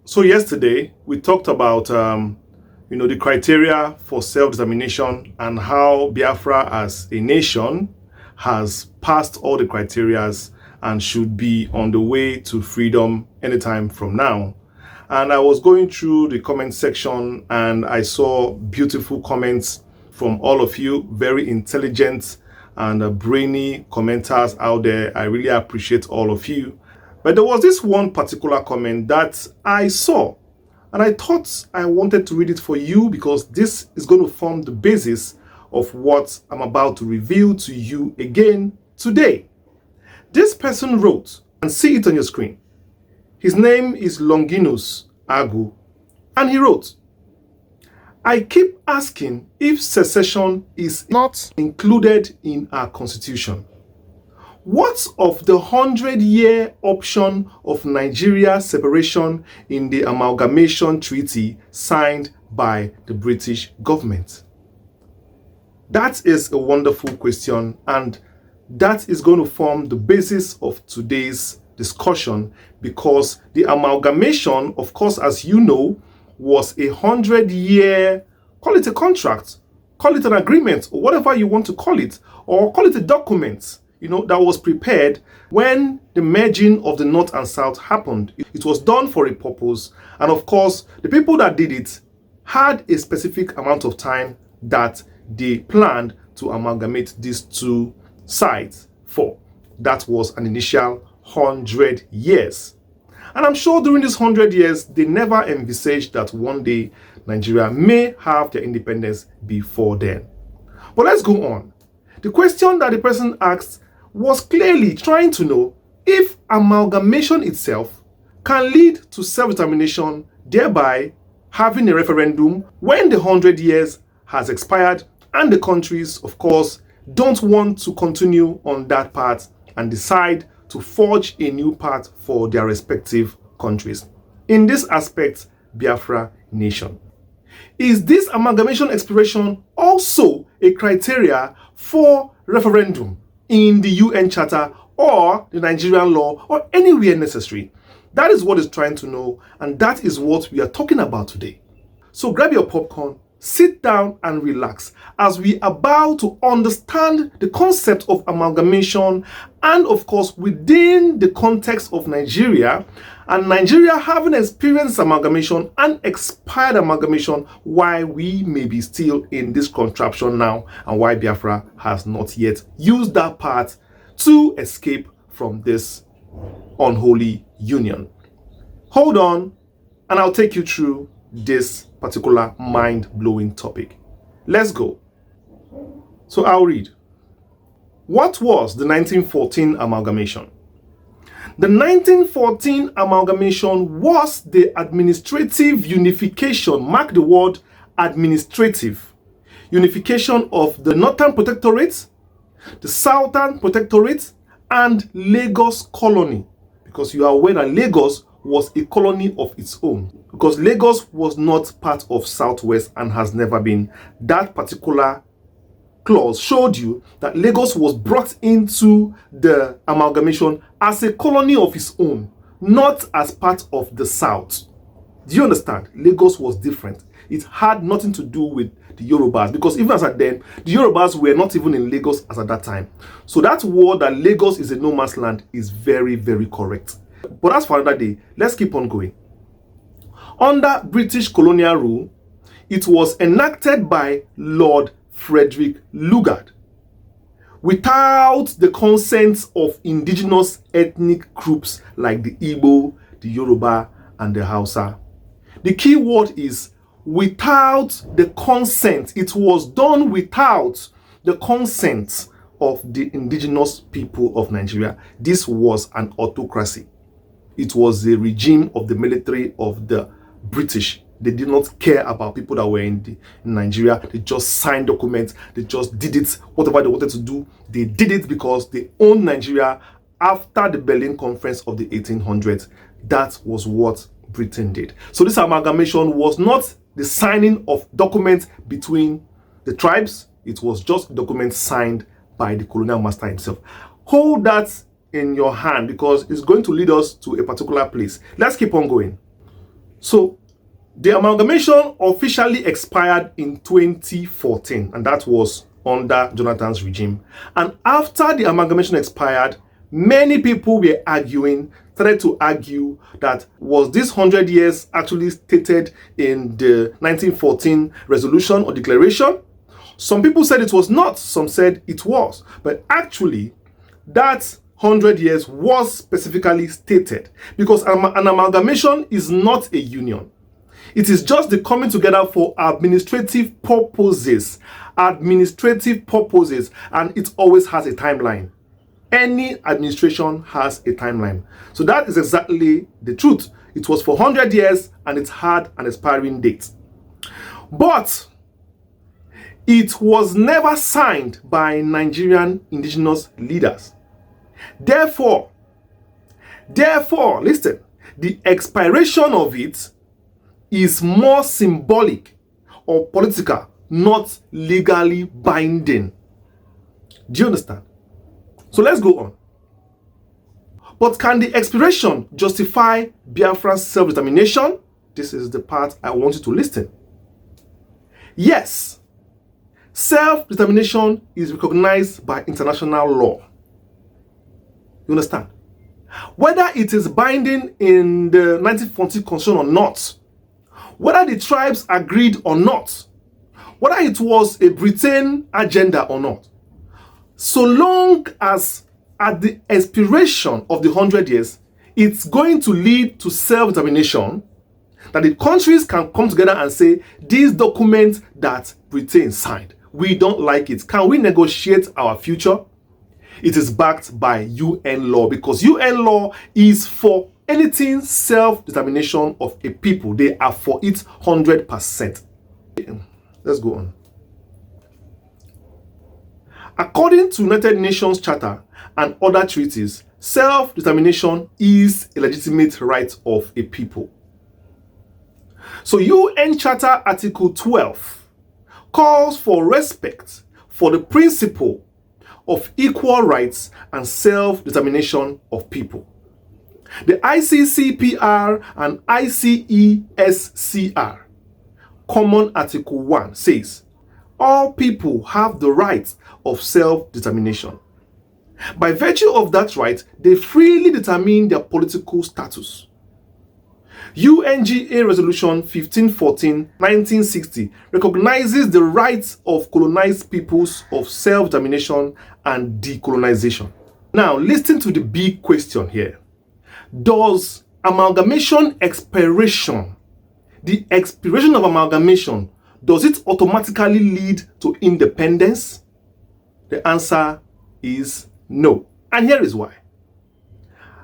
So yesterday we talked about the criteria for self-determination and how Biafra as a nation has passed all the criteria and should be on the way to freedom anytime from now. And I was going through the comment section and I saw beautiful comments from all of you, very intelligent and brainy commenters out there. I really appreciate all of you. But there was this one particular comment that I saw, and I thought I wanted to read it for you because this is going to form the basis of what I'm about to reveal to you again today. This person wrote, and see it on your screen. His name is Longinus Agu, and he wrote, I keep asking if secession is not included in our constitution. What of the 100-year option of Nigeria's separation in the Amalgamation Treaty signed by the British government? That is a wonderful question, and that is going to form the basis of today's discussion, because the amalgamation, of course, as you know, was a 100-year, call it a contract, call it an agreement, or whatever you want to call it, or call it a document, that was prepared when the merging of the North and South happened. It was done for a purpose, and of course, the people that did it had a specific amount of time that they planned to amalgamate these two sides for. That was an initial 100 years. And I'm sure during these 100 years, they never envisaged that one day Nigeria may have their independence before then. But let's go on. The question that the person asked was clearly trying to know if amalgamation itself can lead to self-determination, thereby having a referendum when the 100 years has expired and the countries, of course, don't want to continue on that path and decide to forge a new path for their respective countries. In this aspect, Biafra nation. Is this amalgamation expiration also a criteria for referendum in the UN Charter or the Nigerian law or anywhere necessary? That is what it's trying to know, and that is what we are talking about today. So grab your popcorn, sit down and relax as we are about to understand the concept of amalgamation, and of course within the context of Nigeria, and Nigeria having experienced amalgamation and expired amalgamation, why we may be still in this contraption now, and why Biafra has not yet used that part to escape from this unholy union. Hold on, and I'll take you through this particular mind-blowing topic. Let's go. So I'll read. What was the 1914 amalgamation? The 1914 amalgamation was the administrative unification, mark the word administrative, unification of the Northern Protectorate, the Southern Protectorate, and Lagos Colony. Because you are aware that Lagos was a colony of its own, because Lagos was not part of Southwest and has never been. That particular clause showed you that Lagos was brought into the amalgamation as a colony of its own, not as part of the South. Do you understand? Lagos was different. It had nothing to do with the Yorubas, because even as at then, the Yorubas were not even in Lagos as at that time. So that word that Lagos is a no man's land is very, very correct. But that's for another day. Let's keep on going. Under British colonial rule, it was enacted by Lord Frederick Lugard without the consent of indigenous ethnic groups like the Igbo, the Yoruba, and the Hausa. The key word is without the consent. It was done without the consent of the indigenous people of Nigeria. This was an autocracy. It was a regime of the military of the British. They did not care about people that were in Nigeria. They just signed documents. They just did it. Whatever they wanted to do, they did it because they owned Nigeria after the Berlin Conference of the 1800s. That was what Britain did. So this amalgamation was not the signing of documents between the tribes. It was just documents signed by the colonial master himself. Hold that in your hand because it's going to lead us to a particular place. Let's keep on going. So the amalgamation officially expired in 2014, and that was under Jonathan's regime. And after the amalgamation expired, many people were started to argue that was this 100 years actually stated in the 1914 resolution or declaration? Some people said it was not, some said it was. But actually, that 100 years was specifically stated, because an amalgamation is not a union. It is just the coming together for administrative purposes. Administrative purposes, and it always has a timeline. Any administration has a timeline. So that is exactly the truth. It was for 100 years and it had an expiring date. But it was never signed by Nigerian indigenous leaders. Therefore, listen, the expiration of it is more symbolic or political, not legally binding. Do you understand? So let's go on. But can the expiration justify Biafra's self-determination? This is the part I want you to listen. Yes, self-determination is recognized by international law. You understand? Whether it is binding in the 1940 Constitution or not, whether the tribes agreed or not, whether it was a Britain agenda or not, so long as at the expiration of the 100 years, it's going to lead to self-determination, that the countries can come together and say, these documents that Britain signed, we don't like it. Can we negotiate our future? It is backed by UN law, because UN law is for anything self-determination of a people. They are for it 100%. Let's go on. According to United Nations Charter and other treaties, self-determination is a legitimate right of a people. So UN Charter Article 12 calls for respect for the principle of equal rights and self-determination of people. The ICCPR and ICESCR, Common Article 1, says, all people have the right of self-determination. By virtue of that right, they freely determine their political status. UNGA Resolution 1514-1960 recognizes the rights of colonized peoples of self-determination and decolonization. Now, listen to the big question here. Does amalgamation expiration, the expiration of amalgamation, does it automatically lead to independence? The answer is no. And here is why.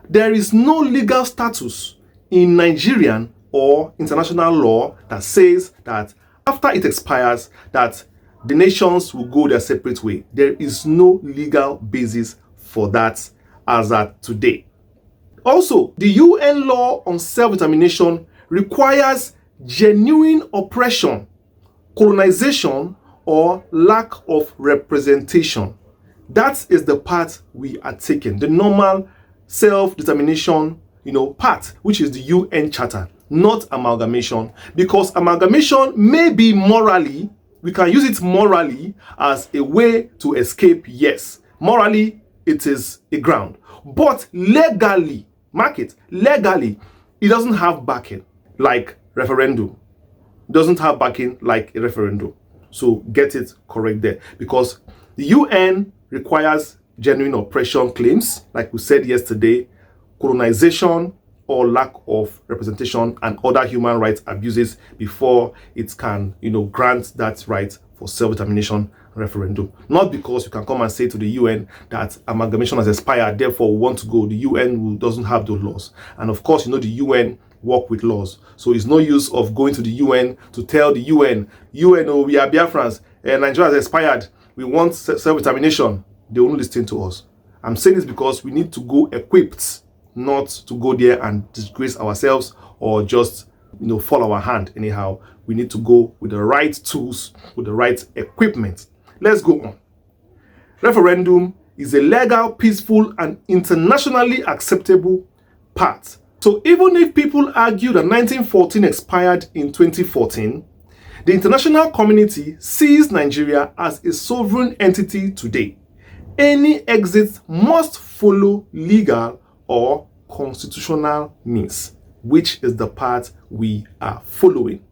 There is no legal status in Nigerian or international law that says that after it expires, that the nations will go their separate way. There is no legal basis for that as at today. Also, the UN law on self-determination requires genuine oppression, colonization, or lack of representation. That is the part we are taking, the normal self-determination, part, which is the UN Charter, not amalgamation. Because amalgamation may be morally, we can use it morally as a way to escape, yes. Morally, it is a ground. But legally, mark it, legally, it doesn't have backing like referendum. It doesn't have backing like a referendum. So get it correct there. Because the UN requires genuine oppression claims, like we said yesterday, colonization or lack of representation and other human rights abuses before it can, grant that right for self-determination referendum. Not because you can come and say to the UN that amalgamation has expired, therefore we want to go. The UN doesn't have those laws. And of course, the UN work with laws. So it's no use of going to the UN to tell the UN, oh, we are Biafrans, Nigeria has expired, we want self-determination. They won't listen to us. I'm saying this because we need to go equipped, not to go there and disgrace ourselves or just, fall our hand anyhow. We need to go with the right tools, with the right equipment. Let's go on. Referendum is a legal, peaceful, and internationally acceptable path So even if people argue that 1914 expired in 2014, the international community sees Nigeria as a sovereign entity today. Any exit must follow legal or constitutional means, which is the part we are following,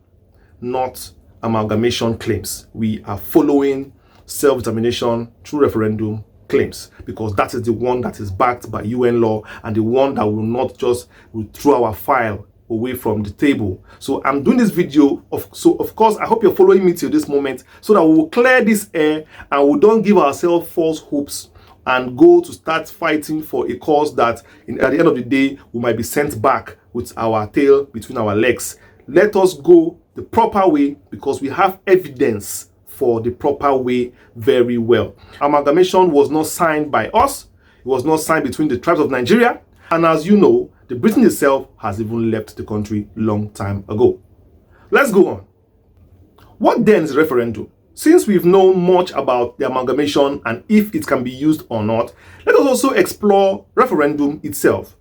not amalgamation claims. We are following self-determination through referendum claims, because that is the one that is backed by UN law and the one that will not just throw our file away from the table. So I'm doing this video of course I hope you're following me till this moment, so that we will clear this air and we don't give ourselves false hopes and go to start fighting for a cause that at the end of the day we might be sent back with our tail between our legs. Let us go the proper way, because we have evidence for the proper way very well. Amalgamation was not signed by us. It was not signed between the tribes of Nigeria. And as you know, the Britain itself has even left the country long time ago. Let's go on. What then is referendum? Since we've known much about the amalgamation and if it can be used or not, let us also explore referendum itself.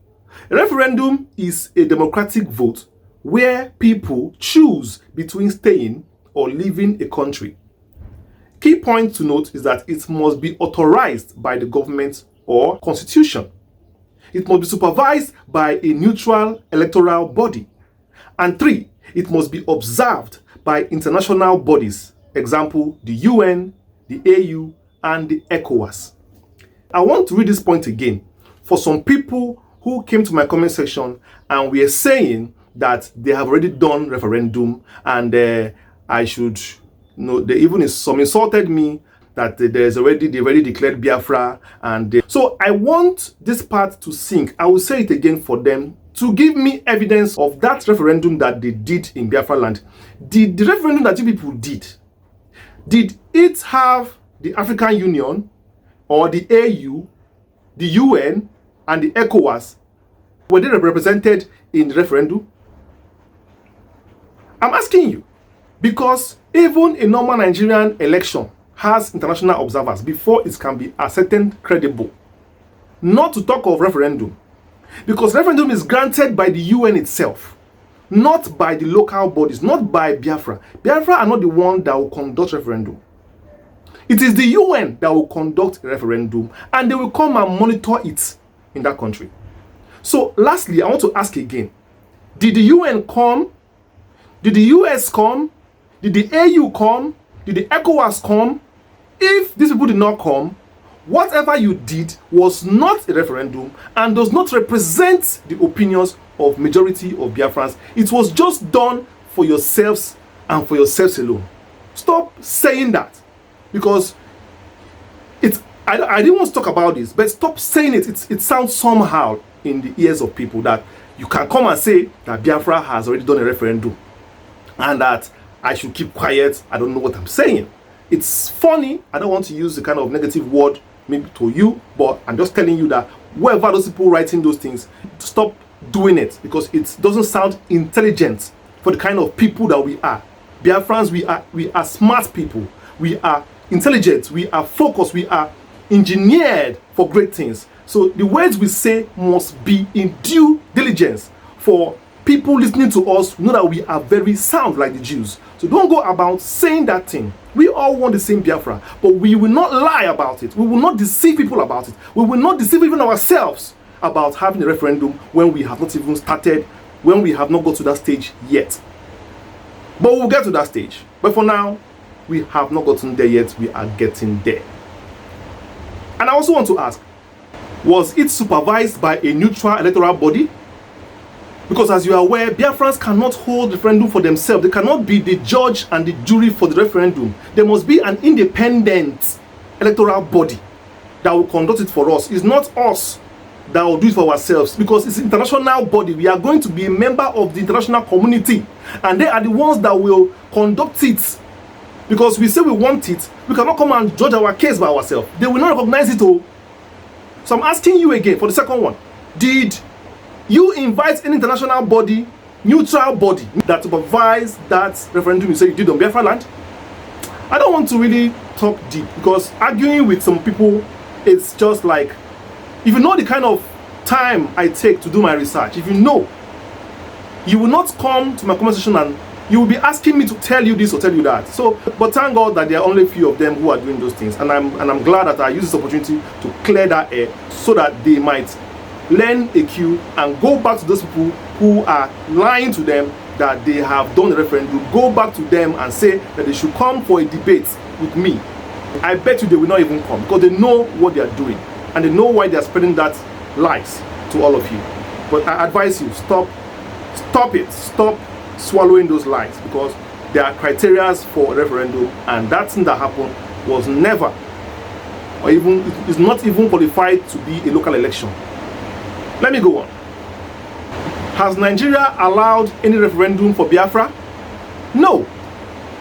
A referendum is a democratic vote where people choose between staying or leaving a country. Key point to note is that it must be authorized by the government or constitution. It must be supervised by a neutral electoral body. And 3, it must be observed by international bodies, example, the UN, the AU, and the ECOWAS. I want to read this point again for some people who came to my comment section and were saying that they have already done referendum and I should, they even some insulted me that they've already declared Biafra, and so I want this part to sink. I will say it again for them to give me evidence of that referendum that they did in Biafra land. The referendum that you people did it have the African Union or the AU, the UN, and the ECOWAS? Were they represented in the referendum? I'm asking you, because even a normal Nigerian election has international observers before it can be ascertained credible. Not to talk of referendum, because referendum is granted by the UN itself, not by the local bodies, not by Biafra. Biafra are not the one that will conduct referendum. It is the UN that will conduct a referendum, and they will come and monitor it in that country. So lastly, I want to ask again, did the UN come? Did the US come? Did the AU come? Did the ECOWAS come? If these people did not come, whatever you did was not a referendum and does not represent the opinions of majority of Biafrans. It was just done for yourselves and for yourselves alone. Stop saying that, because I didn't want to talk about this, but stop saying it. It sounds somehow in the ears of people that you can come and say that Biafra has already done a referendum and that I should keep quiet. I don't know what I'm saying. It's funny. I don't want to use the kind of negative word maybe to you, but I'm just telling you that whoever those people writing those things, stop doing it, because it doesn't sound intelligent for the kind of people that we are. Biafrans, we are smart people. We are intelligent. We are focused. We are engineered for great things. So the words we say must be in due diligence for people listening to us know that we are very sound like the Jews. So don't go about saying that thing. We all want the same Biafra, but we will not lie about it. We will not deceive people about it. We will not deceive even ourselves about having a referendum when we have not even started, when we have not got to that stage yet. But we'll get to that stage. But for now, we have not gotten there yet. We are getting there. And I also want to ask, was it supervised by a neutral electoral body? Because as you are aware, Biafrans cannot hold referendum for themselves. They cannot be the judge and the jury for the referendum. There must be an independent electoral body that will conduct it for us. It's not us that will do it for ourselves, because it's an international body. We are going to be a member of the international community, and they are the ones that will conduct it. Because we say we want it, we cannot come and judge our case by ourselves. They will not recognize it all. So I'm asking you again for the second one. Did you invite an international body, neutral body, that supervise that referendum you say you did on Biafra land? I don't want to really talk deep, because arguing with some people, it's just like, if you know the kind of time I take to do my research, if you know You will not come to my comment section and you will be asking me to tell you this or tell you that. So, but thank God that there are only a few of them who are doing those things, and I'm glad that I use this opportunity to clear that air so that they might learn a cue and go back to those people who are lying to them that they have done a referendum. Go back to them and say that they should come for a debate with me. I bet you they will not even come, because they know what they are doing and they know why they are spreading that lies to all of you. But I advise you, stop it, stop swallowing those lies, because there are criteria for a referendum, and that thing that happened was never, or even is not even qualified to be a local election. Let me go on. Has Nigeria allowed any referendum for Biafra? No.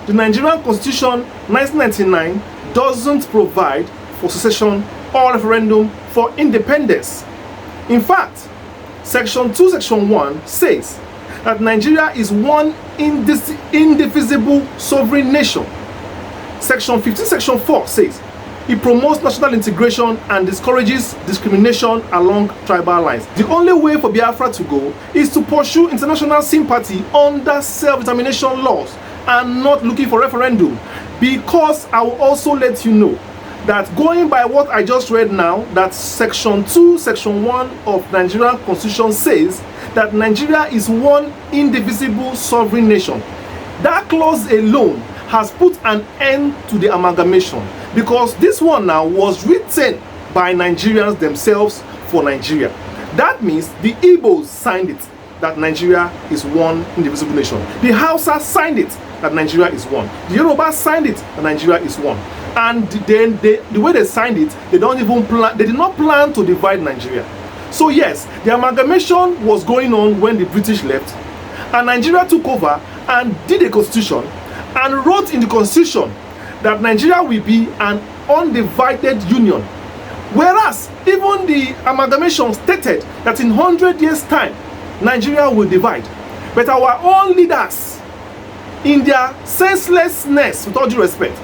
The Nigerian Constitution 1999 doesn't provide for secession or referendum for independence. In fact, Section 2, Section 1 says that Nigeria is one indivisible sovereign nation. Section 15, Section 4 says it promotes national integration and discourages discrimination along tribal lines. The only way for Biafra to go is to pursue international sympathy under self-determination laws and not looking for referendum. Because I will also let you know that going by what I just read now, that Section 2, Section 1 of Nigerian Constitution says that Nigeria is one indivisible sovereign nation. That clause alone has put an end to the amalgamation, because this one now was written by Nigerians themselves for Nigeria. That means the Igbos signed it, that Nigeria is one indivisible nation. The Hausa signed it, that Nigeria is one. The Yoruba signed it, that Nigeria is one. And then the way they signed it, they did not plan to divide Nigeria. So yes, the amalgamation was going on when the British left, and Nigeria took over and did a constitution and wrote in the constitution that Nigeria will be an undivided union. Whereas even the amalgamation stated that in 100 years time Nigeria will divide. But our own leaders, in their senselessness, with all due respect,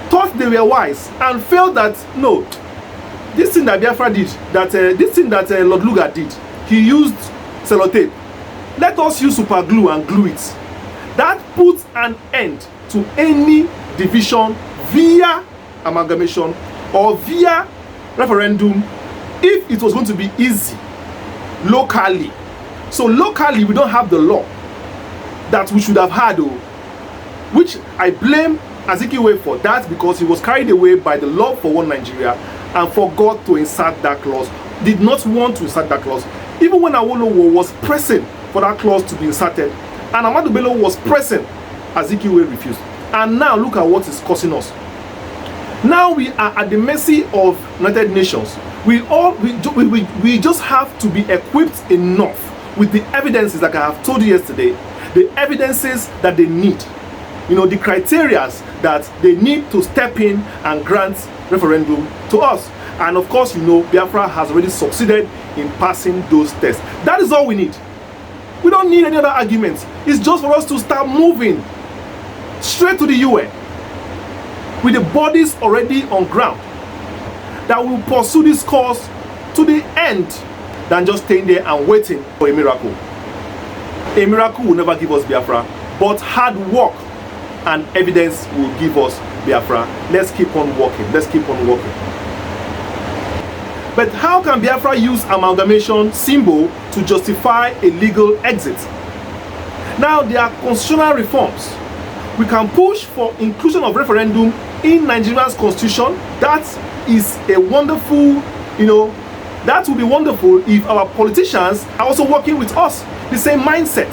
thought they were wise and felt that no, this thing that Biafra did, this thing that Lord Lugard did, he used sellotape. Let us use super glue and glue it. That puts an end to any division via amalgamation or via referendum if it was going to be easy locally. So locally we don't have the law that we should have had, which I blame Azikiwe for that, because he was carried away by the love for one Nigeria and forgot to insert that clause, did not want to insert that clause. Even when Awolowo was pressing for that clause to be inserted, and Ahmadu Bello was pressing, Azikiwe refused. And now look at what is causing us. Now we are at the mercy of United Nations. We just have to be equipped enough with the evidences, like I have told you yesterday, the evidences that they need. You know, the criteria that they need to step in and grant referendum to us. And of course, you know, Biafra has already succeeded in passing those tests. That is all we need. We don't need any other arguments. It's just for us to start moving straight to the UN with the bodies already on ground that will pursue this cause to the end, than just staying there and waiting for a miracle. A miracle will never give us Biafra, but hard work and evidence will give us Biafra. Let's keep on working. Let's keep on working. But how can Biafra use amalgamation symbol to justify a legal exit? Now, there are constitutional reforms. We can push for inclusion of referendum in Nigeria's constitution. That is a wonderful, that would be wonderful if our politicians are also working with us. The same mindset,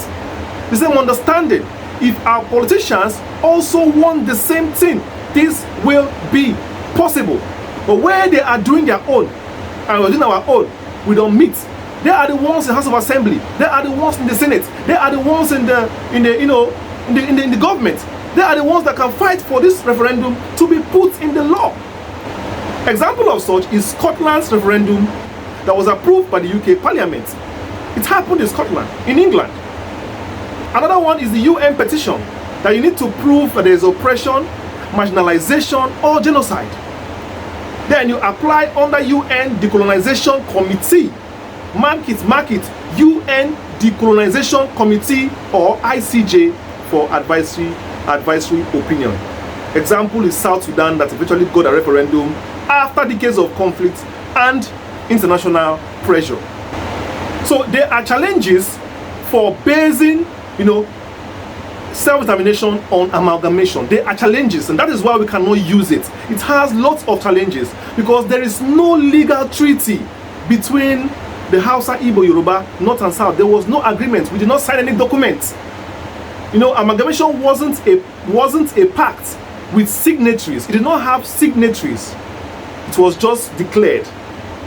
the same understanding. If our politicians also want the same thing, this will be possible. But where they are doing their own and we're doing our own, we don't meet. They are the ones in the House of Assembly. They are the ones in the Senate. They are the ones in the government. They are the ones that can fight for this referendum to be put in the law. Example of such is Scotland's referendum that was approved by the UK Parliament. It happened in Scotland, in England. Another one is the UN petition that you need to prove that there is oppression, marginalization, or genocide. Then you apply under UN Decolonization Committee. Mark it, UN Decolonization Committee, or ICJ, for advisory opinion. Example is South Sudan, that eventually got a referendum after decades of conflict and international pressure. So there are challenges for basing, self-determination on amalgamation. There are challenges, and that is why we cannot use it. It has lots of challenges because there is no legal treaty between the Hausa, Igbo, Yoruba, North and South. There was no agreement. We did not sign any documents. Amalgamation wasn't a pact with signatories. It did not have signatories. It was just declared.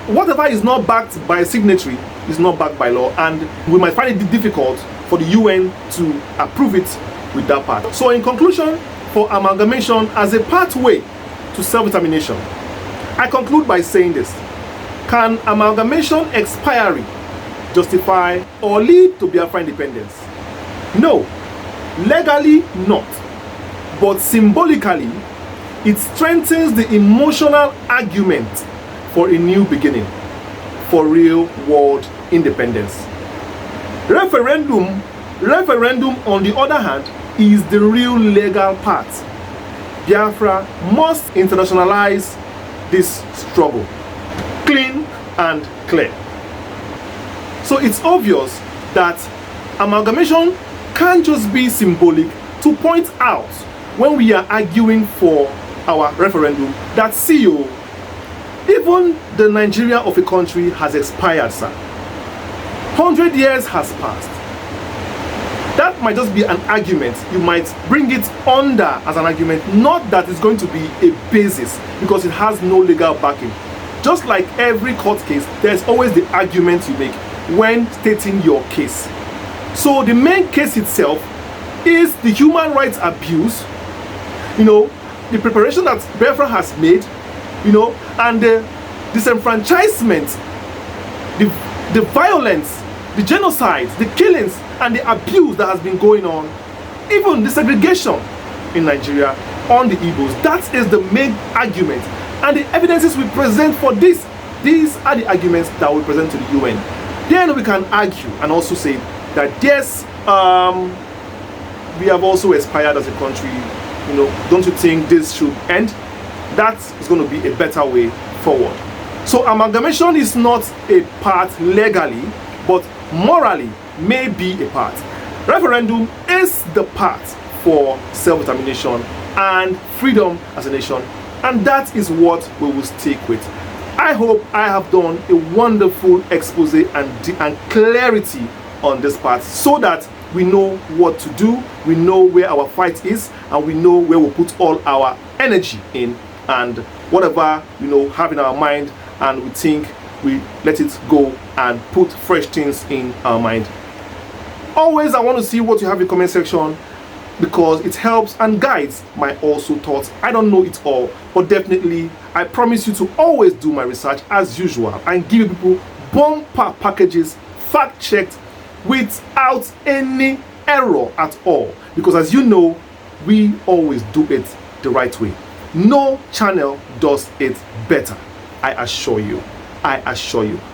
Whatever is not backed by a signatory is not backed by law, and we might find it difficult for the UN to approve it with that part. So in conclusion, for amalgamation as a pathway to self-determination, I conclude by saying this: can amalgamation expiry justify or lead to Biafra independence? No, legally not, but symbolically it strengthens the emotional argument for a new beginning, for real world independence. Referendum, on the other hand, is the real legal path. Biafra must internationalize this struggle, clean and clear. So it's obvious that amalgamation can't just be symbolic to point out when we are arguing for our referendum that even the Nigeria of a country has expired, sir. 100 years has passed. That might just be an argument. You might bring it under as an argument, not that it's going to be a basis, because it has no legal backing. Just like every court case, there's always the argument you make when stating your case. So the main case itself is the human rights abuse, the preparation that Biafra has made, and the disenfranchisement, the violence, the genocide, the killings, and the abuse that has been going on, even the segregation in Nigeria on the Igbos. That is the main argument, and the evidences we present for this, these are the arguments that we present to the UN. Then we can argue and also say that yes, we have also expired as a country. Don't you think this should end? That is going to be a better way forward. So amalgamation is not a path legally, but morally may be a path. Referendum is the path for self-determination and freedom as a nation, and that is what we will stick with. I hope I have done a wonderful expose and clarity on this part, so that we know what to do, we know where our fight is, and we know where we put all our energy in, and whatever have in our mind and we think, we let it go and put fresh things in our mind. Always I want to see what you have in the comment section, because it helps and guides my also thoughts. I don't know it all, but definitely I promise you to always do my research as usual and give people bumper packages, fact checked, without any error at all, because as you know, we always do it the right way. No channel does it better, I assure you.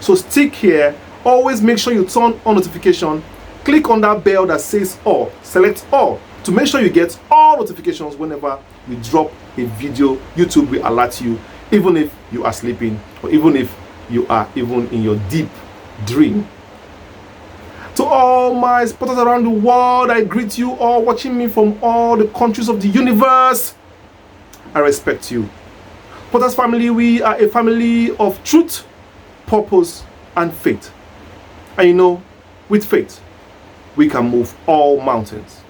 So stick here. Always make sure you turn on notification, click on that bell that says all, select all, to make sure you get all notifications whenever we drop a video. YouTube will alert you, even if you are sleeping, or even if you are even in your deep dream. To all my supporters around the world, I greet you all watching me from all the countries of the universe. I respect you. Potters family, we are a family of truth, purpose, and faith. And with faith, we can move all mountains.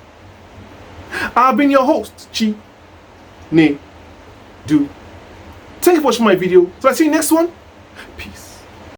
I've been your host, Chi Ne Do. Thank you for watching my video. So I see you next one. Peace.